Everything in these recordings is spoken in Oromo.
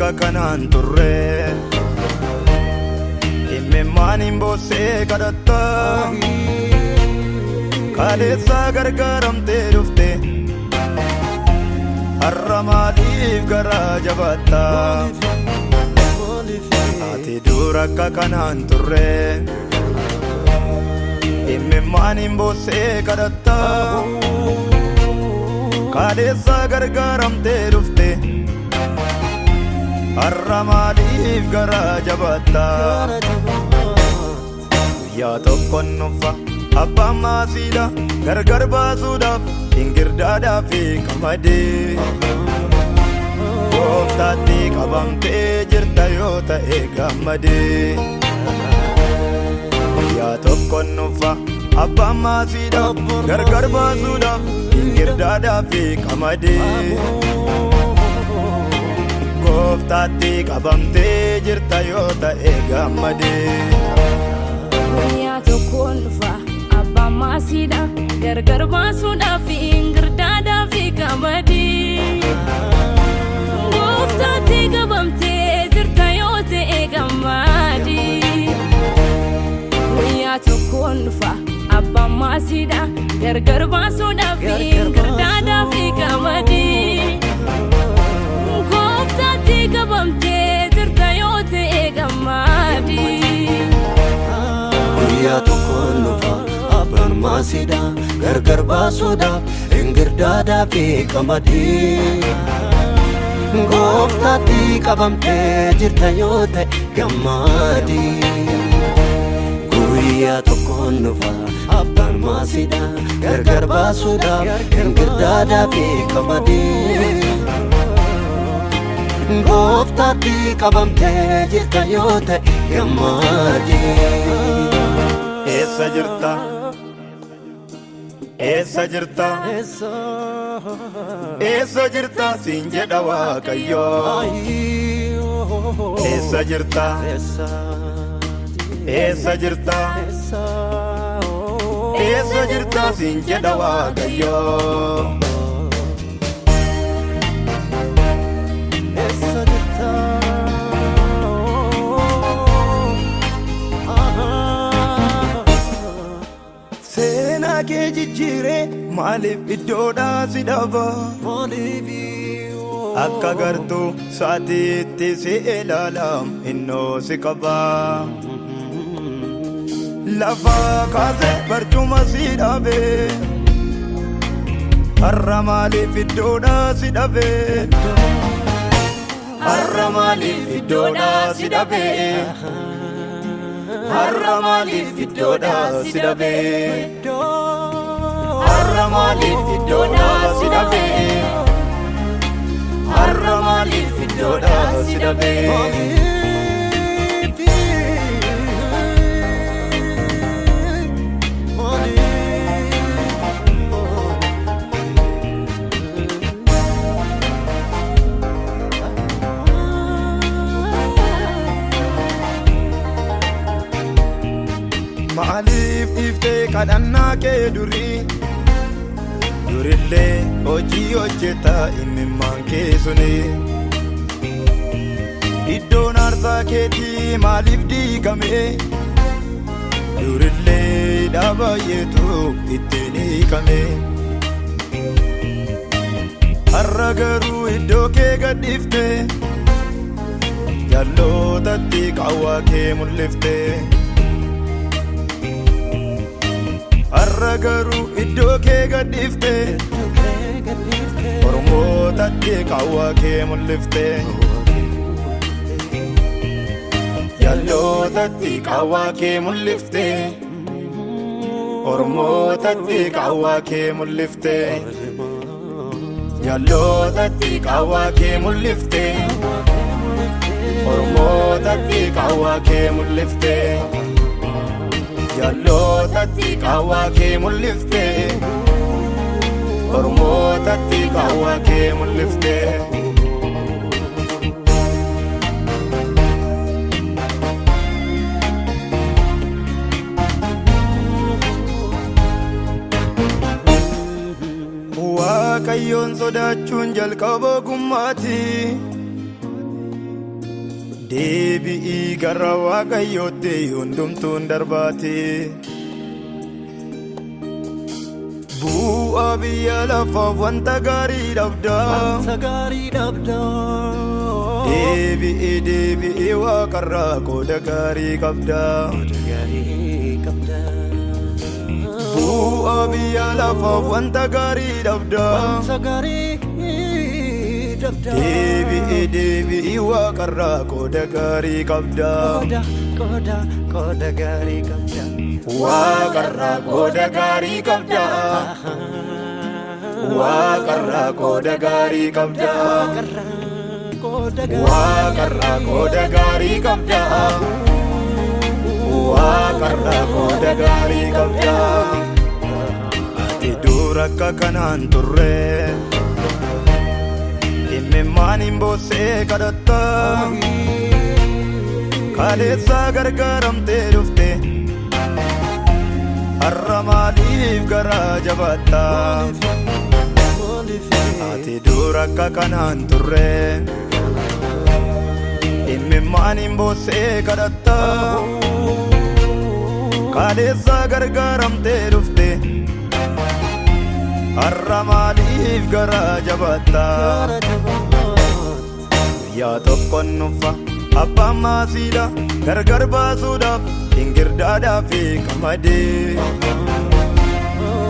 akka kanaan turre imimmaan hin boossee kadhatta kaleessaa gargaaramtee dhufte har'a maaliif garaa jabaatta ati dur akka kanaan turre imimmaan hin boossee kadhatta kaleessaa gargaaramtee dhufte har'a maaliif garaa jabaatta guyyaa tokkon nufa abbaan maasiidha gargar baasuudhaaf ingirdaadhaa fi qamadii gooftaatti qabamtee jirta yoo ta'e gammadii guyyaa tokkon nufa abbaan maasiidha gargar baasuudhaaf ingirdaadhaa fi qamadii gooftaatti qabamtee jirta yoo ta'e gammadii guyyaa tokkoon dhufa abbaan maasiidha gargar baasuudhaaf ingirdaadhaa fi qamadii gooftaatti qabamtee jirta yoo ta'e gammadii guyyaa tokkoon dhufa abbaan maasiidha gargar baasuudhaaf ingirdaadhaa fi qamadii gooftaatti qabamtee jirta yoo ta'e gammadii guyyaa tokkoon dhufa abbaan maasiidha gargar baasuudhaaf ingirdaadhaa fi qamadii gooftaatti qabamtee jirta yoo ta'e gammadii guyyaa tokkoon dhufa abbaan maasiidha gargar baasuudhaaf ingirdaadhaa fi qamadii gooftaatti qabamtee jirta yoo ta'e gammadii eessa jirta eessa jirta eessa jirta siin jedha Waaqayyo eessa jirta eessa jirta eessa jirta siin jedha Waaqayyo seenaa kee jijjiire maaliif iddoodhaa si dhaba akka gartuu saatiitti si ilaalam innoo si qaba lafa kaase barcuma si dhabe har'a maaliif iddoodhaa si dhabe har'a maaliif iddoodhaa si dhabe har'a maaliif iddoodhaa si dhabe har'a maaliif iddoodhaa si dhabe har'a maaliif iddoodhaa si dhabe maaliif dhiiftee kadhannaa kee durillee hojii hojjeta imimmaan kee suni iddoon aarsaa keetii maaliif diigame durillee dhaabayyeetu ittiin hiikame har'a garuu iddoo kee gadhiifte jallootatti qawwaa kee mul'ifte har'a garuu iddoo kee gadhiifte ormootatti qawwaa kee mul'ifte jallootatti qawwaa kee mul'ifte ormootatti qawwaa kee mul'ifte jallootatti qawwaa kee mul'ifte ormootatti qawwaa kee mul'ifte jallootatti qawwaa kee mul'ifte ormootatti qawwaa kee mul'ifte Waaqayyoon sodaachuun jalqaba ogummaati deebi'ii gara waaqayyootti hundumtuun darbaate. Bu'aa biyya lafaaf wanta gaarii dhabdaa. Deebi'ii waaqarraa qooda gaarii qabdaa. Bu'aa biyya lafaaf wanta gaarii dhabdaa. Deebi'ii waaqarraa qooda gaarii qabdaa. Waaqarraa qooda gaarii qabdaa. Waaqarraa qooda gaarii qabdaa. Waaqarraa qooda gaarii qabdaa. Waaqarraa qooda gaarii qabdaa. Ati dur akka kanaan turre imimmaan hin boossee kadhattaa. Kaleessaa gargaaramtee dhufte har'a maaliif garaa jabaattaa? Ati dur akka kanaan turre imimmaan hin boossee kadhattaa. Kaleessaa gargaaramtee dhufte har'a maaliif garaa jabaattaa? Guyyaa tokkoon nufa abbaan maasiidha gargar baasuudhaaf ingirdaadhaa fi qamadii.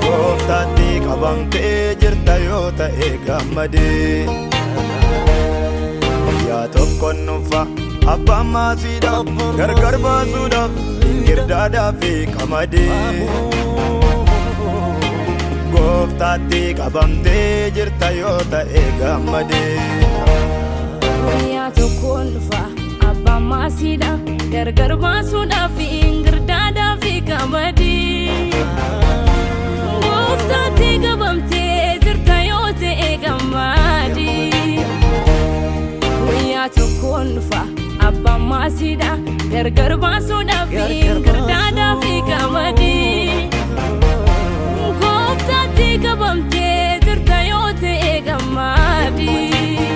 Gooftaatti qabamtee jirta yoo ta'e gammadee. Guyyaa tokkoon nufa abbaan maasiidha gargar baasuudhaaf ingirdaadhaa fi qamadii. Gooftaatti qabamtee jirta yoo ta'e gammadee. Guyyaa tokkoon dhufa abbaan maasiidha gargar baasuudhaaf ingirdaadhaa fi qamadii. Gooftaatti qabamtee jirta yoo ta'e gammadii. Guyyaa tokkoon dhufa abbaan maasiidha gargar baasuudhaaf ingirdaadhaa fi qamadii. Gooftaatti qabamtee jirta yoo ta'e gammadii.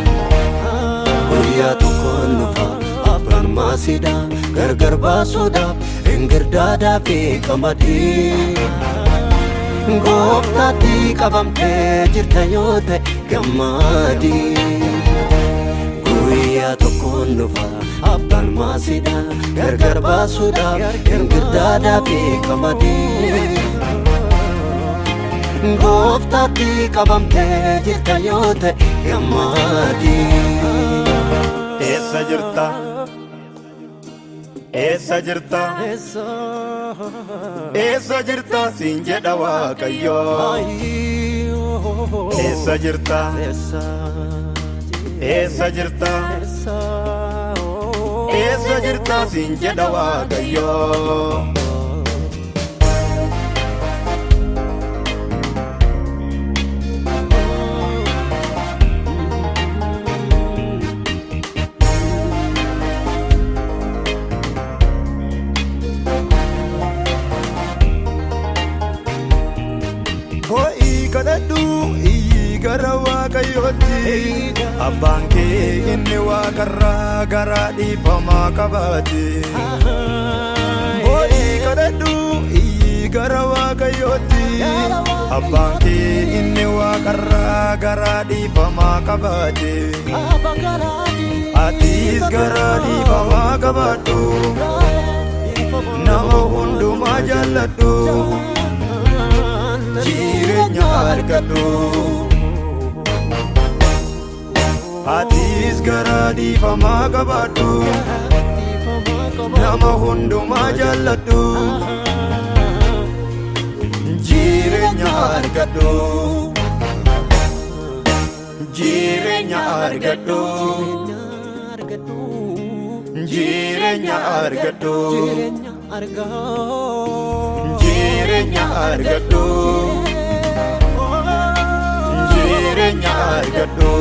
Guyyaa tokkoon nufa abbaan maasiidha gargar baasuudhaaf ingirdaadhaa fi qamadii. Gooftaatti qabamtee jirta yoo ta'e gammadii. Guyyaa tokkoon nufa abbaan maasiidha gargar baasuudhaaf ingirdaadhaa fi qamadii. Gooftaatti qabamtee jirta yoo ta'e gammadii. Eessa jirta? Eessa jirta? Eessa jirta siin jedha Waaqayyo. Eessa jirta? Eessa jirta? Eessa jirta siin jedha Waaqayyo. Kadhadhu iyyi gara Waaqayyootti. Abbaan kee inni waaqarraa garaa dhiifamaa qabaate. Kadhadhu iyyi gara Waaqayyootti. Abbaan kee inni waaqarraa garaa dhiifamaa qabaate. Atis garaa dhiifamaa qabaadhu. Nama hundumaa jaalladhu. Jireenya argadhu. Atis garaa dhiifamaa qabaadhu. Nama hundumaa jaalladhu. Jireenya argadhu. Jireenya argadhu. Jireenya argadhu. Jireenya argadhu. Jireenya argadhu.